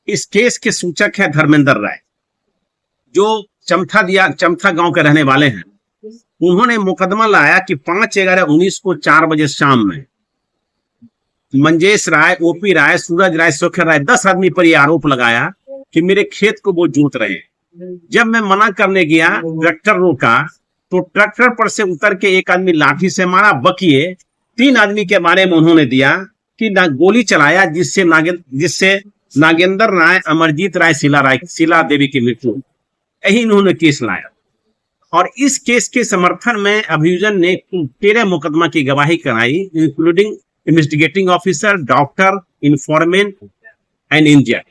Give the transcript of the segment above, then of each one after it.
इस केस के सूचक है धर्मेंद्र राय, जो चमथा गांव के रहने वाले हैं। उन्होंने मुकदमा लाया कि 5/11/19 को 4 बजे शाम में मंजेश राय, ओपी राय, सूरज राय, शेखर राय 10 आदमी पर यह आरोप लगाया कि मेरे खेत को वो जोत रहे हैं। जब मैं मना करने गया, ट्रैक्टर रोका, तो ट्रैक्टर पर से उतर के एक आदमी लाठी से मारा। बकिए 3 आदमी के बारे में उन्होंने दिया कि गोली चलाया, जिससे नागेंद्र राय, अमरजीत राय, शीला देवी की मृत्यु। यही इन्होंने केस लाया और इस केस के समर्थन में अभियोजन ने 13 मुकदमा की गवाही कराई, including investigating officer, doctor, informant and injured.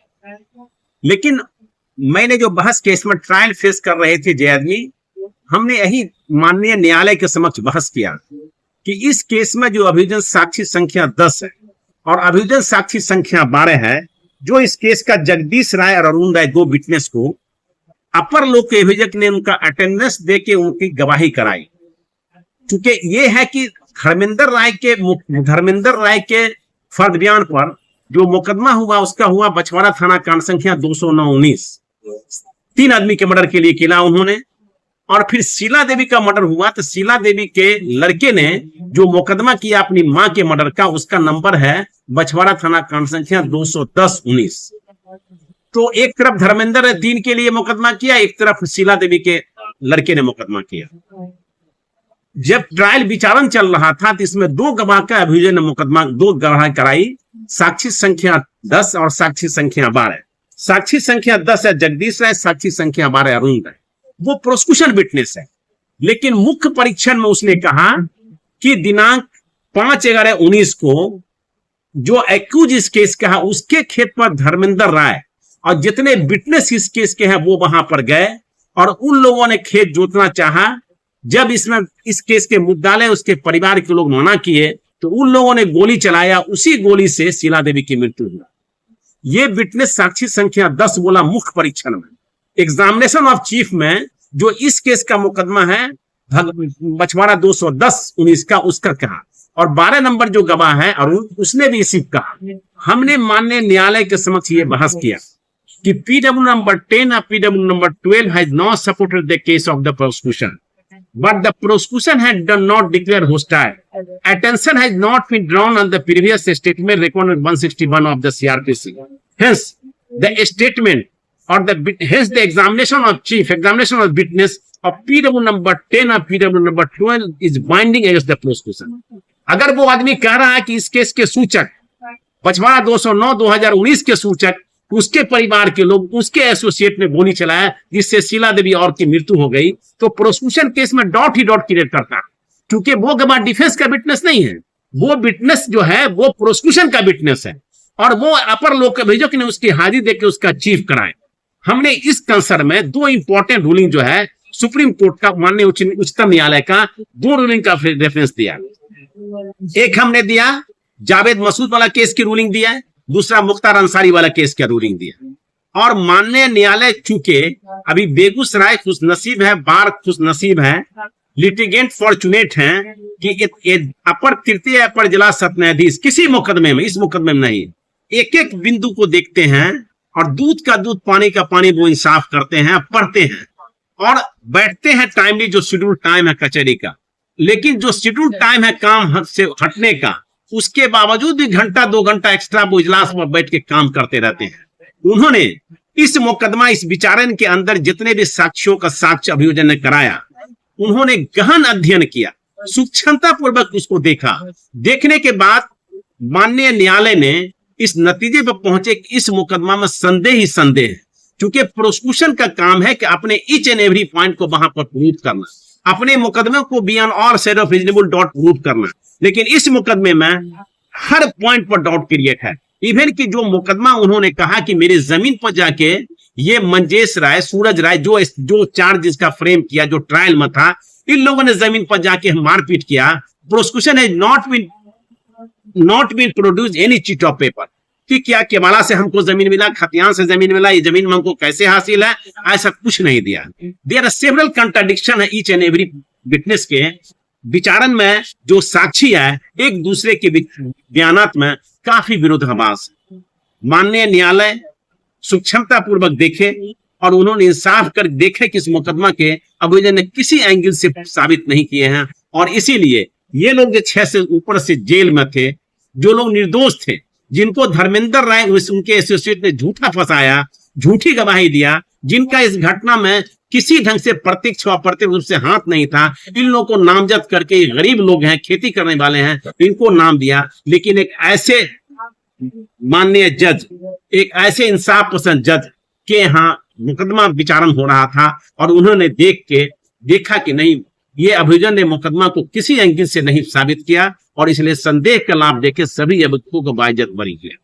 लेकिन मैंने जो बहस केस में ट्रायल फेस कर रहे थे जैद जी, हमने यही माननीय न्यायालय के समक्ष बहस किया कि इस केस में जो अभियोजन साक्षी संख्या 10 है और अभियोजन साक्षी संख्या 12 है, जो इस केस का जगदीश राय और अरुण राय 2 विटनेस को अपर लोक के अभियोजक ने उनका अटेंडेंस दे के उनकी गवाही कराई। क्योंकि ये है कि धर्मेंद्र राय के फर्द बयान पर जो मुकदमा हुआ उसका हुआ बछवाड़ा थाना कांड संख्या 209-19, 3 आदमी के मर्डर के लिए किया उन्होंने। और फिर शीला देवी का मर्डर हुआ तो शीला देवी के लड़के ने जो मुकदमा किया अपनी मां के मर्डर का, उसका नंबर है बछवाड़ा थाना कांड संख्या 210-19। तो एक तरफ धर्मेंद्र ने 3 के लिए मुकदमा किया, एक तरफ शीला देवी के लड़के ने मुकदमा किया। जब ट्रायल विचारण चल रहा था तो इसमें 2 गवाह का अभियोजन ने मुकदमा 2 गवाह कराई, साक्षी संख्या 10 और साक्षी संख्या 12। साक्षी संख्या 10 है जगदीश राय, साक्षी संख्या 12 अरुण राय। वो प्रोसिक्यूशन विटनेस है, लेकिन मुख्य परीक्षण में उसने कहा कि दिनांक 5/11/19 को जो एक्यूज इस केस का है उसके खेत पर धर्मेंद्र राय और जितने विटनेस इस केस के हैं वो वहां पर गए और उन लोगों ने खेत जोतना चाहा। जब इसमें इस केस के मुद्दाले उसके परिवार के लोग मना किए तो उन लोगों ने गोली चलाया, उसी गोली से शीला देवी की मृत्यु हुई। ये विटनेस साक्षी संख्या 10 बोला मुख्य परीक्षण में। एग्जामिनेशन ऑफ चीफ में जो इस केस का मुकदमा है बछवाड़ा 210-19 का, उसका कहा। और 12 नंबर जो गवाह है अरुण, उसने भी इसी कहा। हमने माननीय न्यायालय के समक्ष ये बहस किया कि PW number 10 और PW number 12 has not supported the case of the prosecution, but the prosecution had not declared hostile. Attention has not been drawn on the previous statement recorded 161 of the CRPC. Hence, the statement or hence the examination of witness of PW number 10 और PW number 12 is binding against the prosecution. अगर वो आदमी कह रहा है कि इस case के सूचक बछवाड़ा 209/2019 के सूचक उसके परिवार के लोग, उसके एसोसिएट ने गोली चलाया जिससे शीला देवी और की मृत्यु हो गई, तो प्रोसिक्यूशन केस में डॉट ही डॉट क्रिएट करता है। क्योंकि वो गवाह डिफेंस का विटनेस नहीं है, वो विटनेस जो है वो प्रोसिक्यूशन का विटनेस है और वो अपर लोक अभियोजक ने उसकी हाजिरी देकर उसका चीफ कराए। हमने इस कंसर्न में 2 इंपॉर्टेंट रूलिंग जो है सुप्रीम कोर्ट का, माननीय उच्चतम न्यायालय का 2 रूलिंग का रेफरेंस दिया। एक हमने दिया जावेद मसूद वाला केस की रूलिंग दिया, दूसरा मुख्तार अंसारी वाला केस का रूलिंग दिया। और माननीय न्यायालय चूंकि अभी बेगूसराय खुशनसीब है, बार खुशनसीब है, लिटिगेंट फॉर्चुनेट हैं कि अपर तृतीय अपर जिला सत्र न्यायाधीश किसी मुकदमे में, इस मुकदमे में नहीं, एक एक बिंदु को देखते हैं और दूध का दूध पानी का पानी वो इंसाफ करते हैं, पढ़ते हैं और बैठते हैं टाइमली, जो शेड्यूल टाइम है कचहरी का। लेकिन जो शेड्यूल टाइम है काम से हटने का, उसके बावजूद भी घंटा 2 घंटा एक्स्ट्रा वो इजलास में बैठ के काम करते रहते हैं। उन्होंने इस मुकदमा, इस विचारण के अंदर जितने भी साक्ष्यों का साक्ष्य अभियोजन ने कराया, उन्होंने गहन अध्ययन किया, सूक्ष्मता पूर्वक उसको देखा। देखने के बाद माननीय न्यायालय ने इस नतीजे पर पहुंचे कि इस मुकदमा में संदेह ही संदेह है। क्योंकि प्रोसिक्यूशन का काम है कि अपने ईच एंड एवरी पॉइंट को वहां पर प्रूव करना, अपने मुकदमे को beyond all shade of reasonable doubt prove करना। लेकिन इस मुकदमे में हर पॉइंट पर डाउट क्रिएट है। इवन कि जो मुकदमा उन्होंने कहा कि मेरी जमीन पर जाके ये मंजेश राय, सूरज राय, जो चार्ज जिसका फ्रेम किया, जो ट्रायल में था, इन लोगों ने जमीन पर जाके मारपीट किया। Prosecution has not been produce any sheet of paper कि क्या केवाला से हमको जमीन मिला, खतियान से जमीन मिला, ये जमीन में हमको कैसे हासिल है, ऐसा कुछ नहीं दिया। देयर आर सेवरल कंट्राडिक्शन है ईच एंड एवरी विटनेस के विचारण में। जो साक्षी है एक दूसरे के बयानात में काफी विरोधाभास। माननीय न्यायालय सूक्ष्मता पूर्वक देखे और उन्होंने इंसाफ कर देखे कि इस मुकदमा के अभियोजन ने किसी एंगल से साबित नहीं किए हैं, और इसीलिए ये लोग जो 6 से ऊपर से जेल में थे, जो लोग निर्दोष थे, जिनको धर्मेंद्र राय उनके एसोसिएट ने झूठा फंसाया, झूठी गवाही दिया, जिनका इस घटना में किसी ढंग से प्रत्यक्ष व अप्रत्यक्ष रूप से हाथ नहीं था, इन लोगों को नामजद करके, ये गरीब लोग हैं, खेती करने वाले हैं, इनको नाम दिया। लेकिन एक ऐसे माननीय जज, एक ऐसे इंसाफ पसंद जज के यहाँ मुकदमा विचारण हो रहा था, और उन्होंने देखा कि नहीं, ये अभियोजन ने मुकदमा को किसी एंगल से नहीं साबित किया, और इसलिए संदेह का लाभ देके सभी अभियुक्तों को बाइज्जत बरी किया।